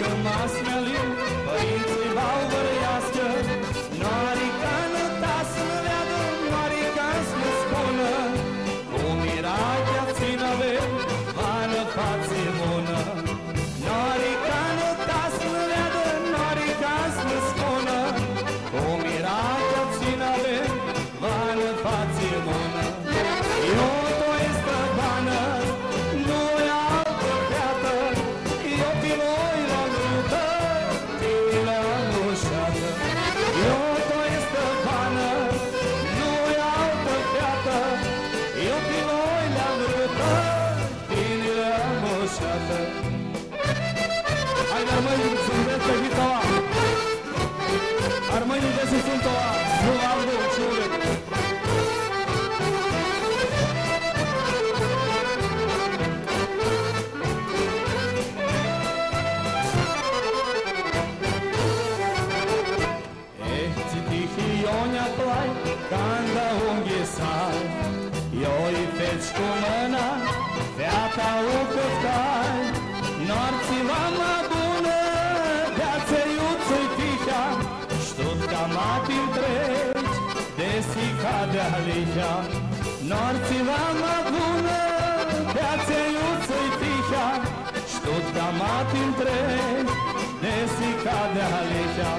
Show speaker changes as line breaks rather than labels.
rămas smelin, părinții v-au vărăiască. Norica năta să-mi veadă, norica să-mi spună, cum era viața avem, vană față bună. Norica năta să-mi veadă, norica să-mi spună, cum era viața avem, vană față bună. Eu to este bană, nu e altă beată, eu pe voi l-am rută, tine l-am ușată. Eu to este bană, nu e altă beată, eu pe voi l-am rută, tine l-am ușată. Haide, armănii, sunteți pe vitoa, armănii de se sunt toa, nu am vrut ciule. Când unghi sai, eu îi feci cu mâna, feata o căftai. Norții mama bună, viața iuță-i tihea, ștut ca matin treci, desica de-a lihea. Norții mama bună, viața iuță-i tihea, ștut ca matin treci, desica de-a lihea.